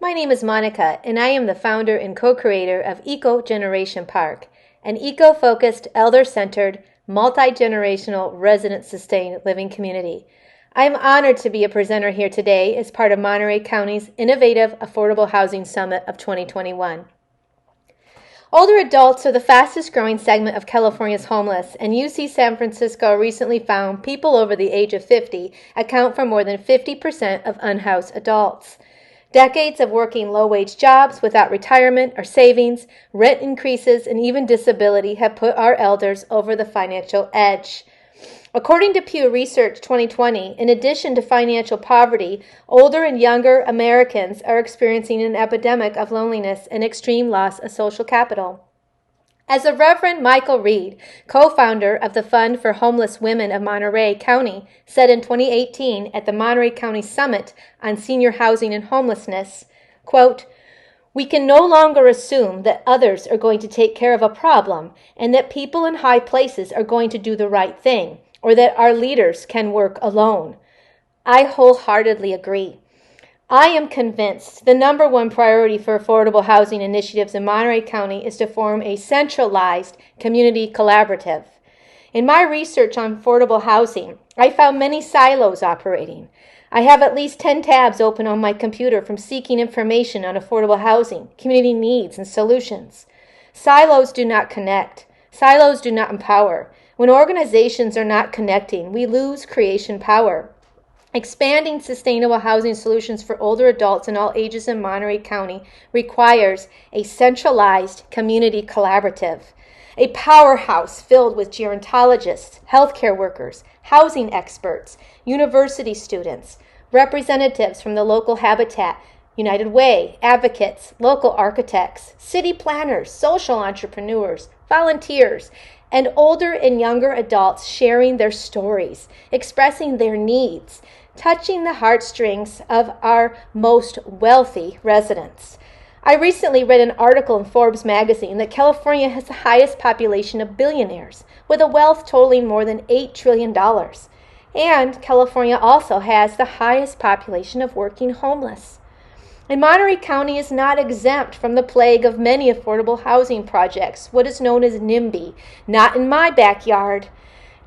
My name is Monica, and I am the founder and co-creator of Eco-Generation Park, an eco-focused, elder-centered, multi-generational, resident-sustained living community. I am honored to be a presenter here today as part of Monterey County's Innovative Affordable Housing Summit of 2021. Older adults are the fastest growing segment of California's homeless, and UC San Francisco recently found people over the age of 50 account for more than 50% of unhoused adults. Decades of working low-wage jobs without retirement or savings, rent increases, and even disability have put our elders over the financial edge. According to Pew Research 2020, in addition to financial poverty, older and younger Americans are experiencing an epidemic of loneliness and extreme loss of social capital. As the Reverend Michael Reed, co-founder of the Fund for Homeless Women of Monterey County, said in 2018 at the Monterey County Summit on Senior Housing and Homelessness, quote, "We can no longer assume that others are going to take care of a problem and that people in high places are going to do the right thing, or that our leaders can work alone." I wholeheartedly agree. I am convinced the number one priority for affordable housing initiatives in Monterey County is to form a centralized community collaborative. In my research on affordable housing, I found many silos operating. I have at least 10 tabs open on my computer from seeking information on affordable housing, community needs, and solutions. Silos do not connect. Silos do not empower. When organizations are not connecting, we lose creation power. Expanding sustainable housing solutions for older adults in all ages in Monterey County requires a centralized community collaborative, a powerhouse filled with gerontologists, healthcare workers, housing experts, university students, representatives from the local habitat, United Way, advocates, local architects, city planners, social entrepreneurs, volunteers, and older and younger adults sharing their stories, expressing their needs, touching the heartstrings of our most wealthy residents. I recently read an article in Forbes magazine that California has the highest population of billionaires, with a wealth totaling more than $8 trillion. And California also has the highest population of working homeless. And Monterey County is not exempt from the plague of many affordable housing projects, what is known as NIMBY, not in my backyard.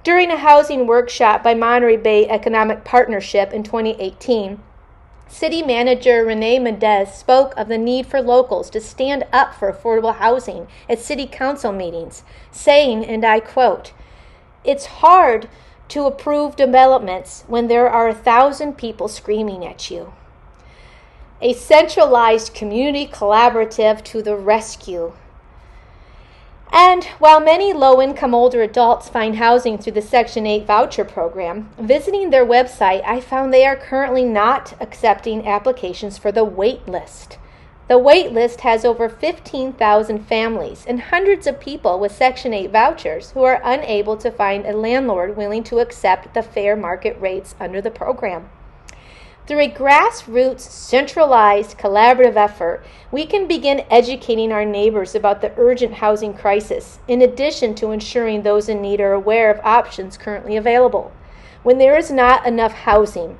During a housing workshop by Monterey Bay Economic Partnership in 2018, City Manager Renee Mendez spoke of the need for locals to stand up for affordable housing at City Council meetings, saying, and I quote, "It's hard to approve developments when there are 1,000 people screaming at you." A centralized community collaborative to the rescue. And while many low-income older adults find housing through the Section 8 voucher program, visiting their website, I found they are currently not accepting applications for the wait list. The wait list has over 15,000 families and hundreds of people with Section 8 vouchers who are unable to find a landlord willing to accept the fair market rates under the program. Through a grassroots, centralized, collaborative effort, we can begin educating our neighbors about the urgent housing crisis, in addition to ensuring those in need are aware of options currently available. When there is not enough housing,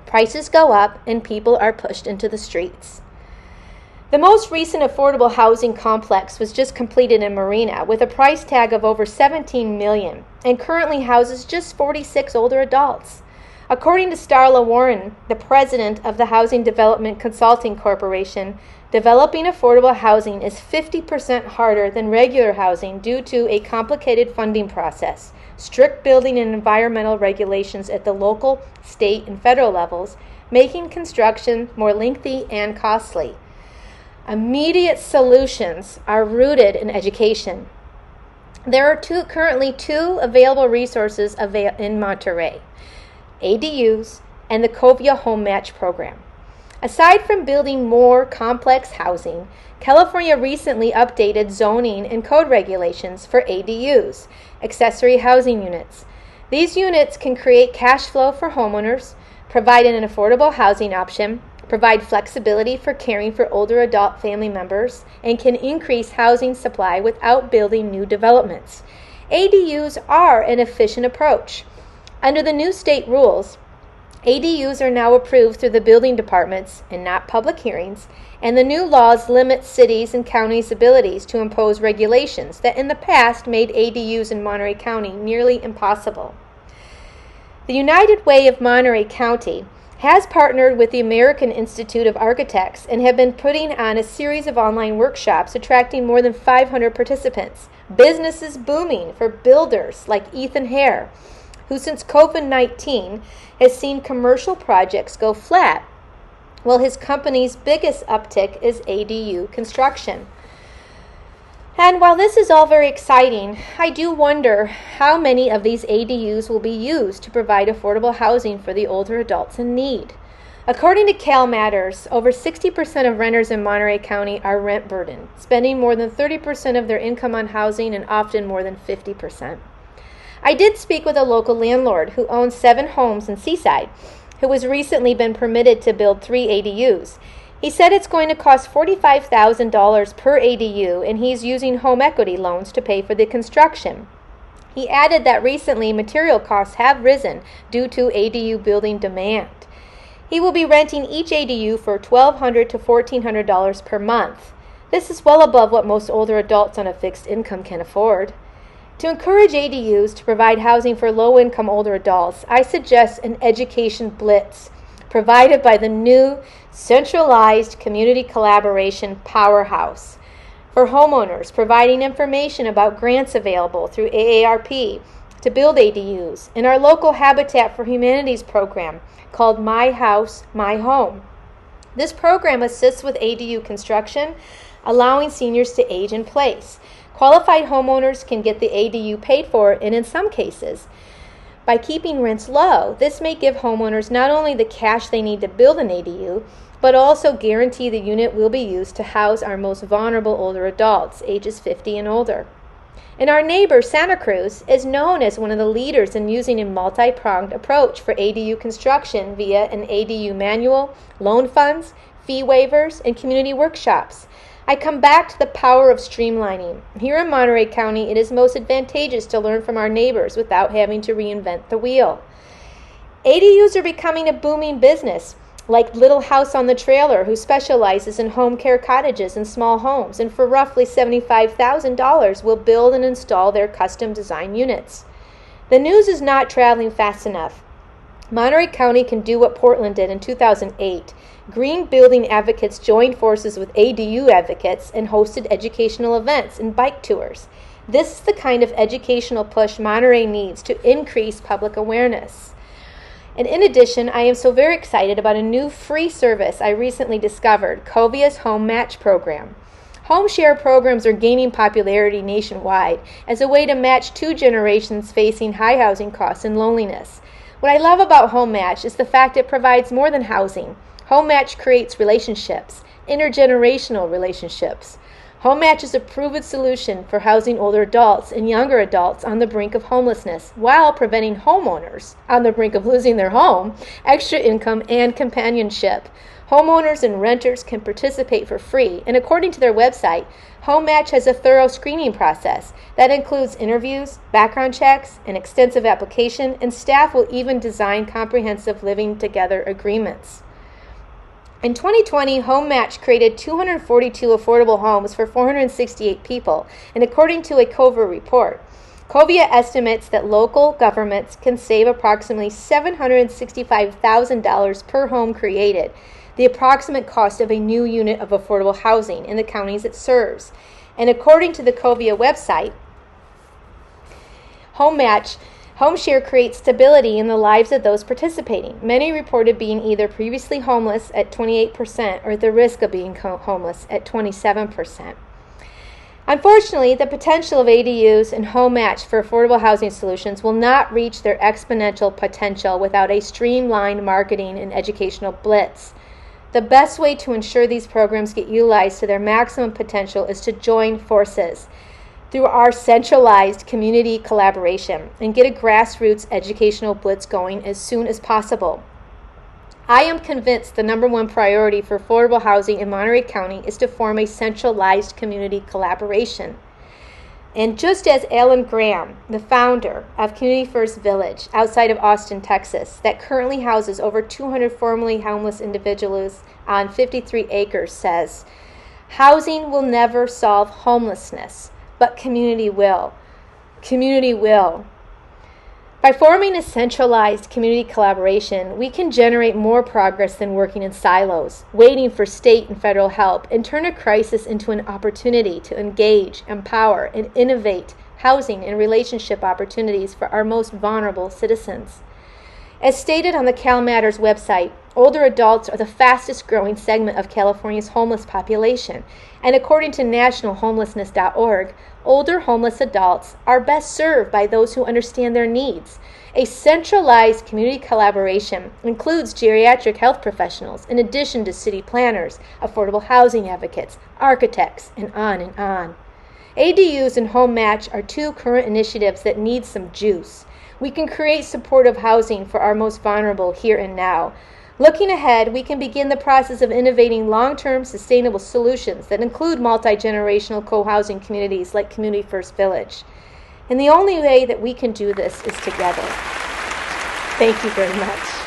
prices go up and people are pushed into the streets. The most recent affordable housing complex was just completed in Marina with a price tag of over $17 million and currently houses just 46 older adults. According to Starla Warren, the president of the Housing Development Consulting Corporation, developing affordable housing is 50% harder than regular housing due to a complicated funding process, strict building and environmental regulations at the local, state, and federal levels, making construction more lengthy and costly. Immediate solutions are rooted in education. There are currently two available resources in Monterey: ADUs, and the Covia Home Match program. Aside from building more complex housing, California recently updated zoning and code regulations for ADUs, accessory housing units. These units can create cash flow for homeowners, provide an affordable housing option, provide flexibility for caring for older adult family members, and can increase housing supply without building new developments. ADUs are an efficient approach. Under the new state rules, ADUs are now approved through the building departments and not public hearings, and the new laws limit cities and counties' abilities to impose regulations that in the past made ADUs in Monterey County nearly impossible. The United Way of Monterey County has partnered with the American Institute of Architects and have been putting on a series of online workshops attracting more than 500 participants. Business is booming for builders like Ethan Hare, who since COVID-19 has seen commercial projects go flat, while his company's biggest uptick is ADU construction. And while this is all very exciting, I do wonder how many of these ADUs will be used to provide affordable housing for the older adults in need. According to Cal Matters, over 60% of renters in Monterey County are rent burdened, spending more than 30% of their income on housing and often more than 50%. I did speak with a local landlord who owns 7 homes in Seaside, who has recently been permitted to build 3 ADUs. He said it's going to cost $45,000 per ADU, and he's using home equity loans to pay for the construction. He added that recently material costs have risen due to ADU building demand. He will be renting each ADU for $1,200 to $1,400 per month. This is well above what most older adults on a fixed income can afford. To encourage ADUs to provide housing for low-income older adults, I suggest an education blitz provided by the new centralized community collaboration powerhouse for homeowners, providing information about grants available through AARP to build ADUs, and our local Habitat for Humanities program called My House, My Home. This program assists with ADU construction, allowing seniors to age in place. Qualified homeowners can get the ADU paid for, and in some cases, by keeping rents low, this may give homeowners not only the cash they need to build an ADU, but also guarantee the unit will be used to house our most vulnerable older adults, ages 50 and older. And our neighbor, Santa Cruz, is known as one of the leaders in using a multi-pronged approach for ADU construction via an ADU manual, loan funds, fee waivers, and community workshops. I come back to the power of streamlining. Here in Monterey County, it is most advantageous to learn from our neighbors without having to reinvent the wheel. ADUs are becoming a booming business, like Little House on the Trailer, who specializes in home care cottages and small homes, and for roughly $75,000 will build and install their custom design units. The news is not traveling fast enough. Monterey County can do what Portland did in 2008. Green building advocates joined forces with ADU advocates and hosted educational events and bike tours. This is the kind of educational push Monterey needs to increase public awareness. And in addition, I am so very excited about a new free service I recently discovered, Covia's Home Match program. Home share programs are gaining popularity nationwide as a way to match 2 generations facing high housing costs and loneliness. What I love about Home Match is the fact it provides more than housing. Home Match creates relationships, intergenerational relationships. Home Match is a proven solution for housing older adults and younger adults on the brink of homelessness, while preventing homeowners on the brink of losing their home extra income and companionship. Homeowners and renters can participate for free, and according to their website, Home Match has a thorough screening process that includes interviews, background checks, an extensive application, and staff will even design comprehensive living together agreements. In 2020, Home Match created 242 affordable homes for 468 people, and according to a Covia report, Covia estimates that local governments can save approximately $765,000 per home created, the approximate cost of a new unit of affordable housing in the counties it serves. And according to the Covia website, Home share creates stability in the lives of those participating. Many reported being either previously homeless at 28% or at the risk of being homeless at 27%. Unfortunately, the potential of ADUs and Home Match for affordable housing solutions will not reach their exponential potential without a streamlined marketing and educational blitz. The best way to ensure these programs get utilized to their maximum potential is to join forces through our centralized community collaboration and get a grassroots educational blitz going as soon as possible. I am convinced the number one priority for affordable housing in Monterey County is to form a centralized community collaboration. And just as Alan Graham, the founder of Community First Village outside of Austin, Texas, that currently houses over 200 formerly homeless individuals on 53 acres, says, housing will never solve homelessness, but community will. Community will. By forming a centralized community collaboration, we can generate more progress than working in silos, waiting for state and federal help, and turn a crisis into an opportunity to engage, empower, and innovate housing and relationship opportunities for our most vulnerable citizens. As stated on the Cal Matters website, older adults are the fastest growing segment of California's homeless population, and according to nationalhomelessness.org, older homeless adults are best served by those who understand their needs. A centralized community collaboration includes geriatric health professionals, in addition to city planners, affordable housing advocates, architects, and on and on. ADUs and Home Match are two current initiatives that need some juice. We can create supportive housing for our most vulnerable here and now. Looking ahead, we can begin the process of innovating long-term sustainable solutions that include multi-generational co-housing communities like Community First Village. And the only way that we can do this is together. Thank you very much.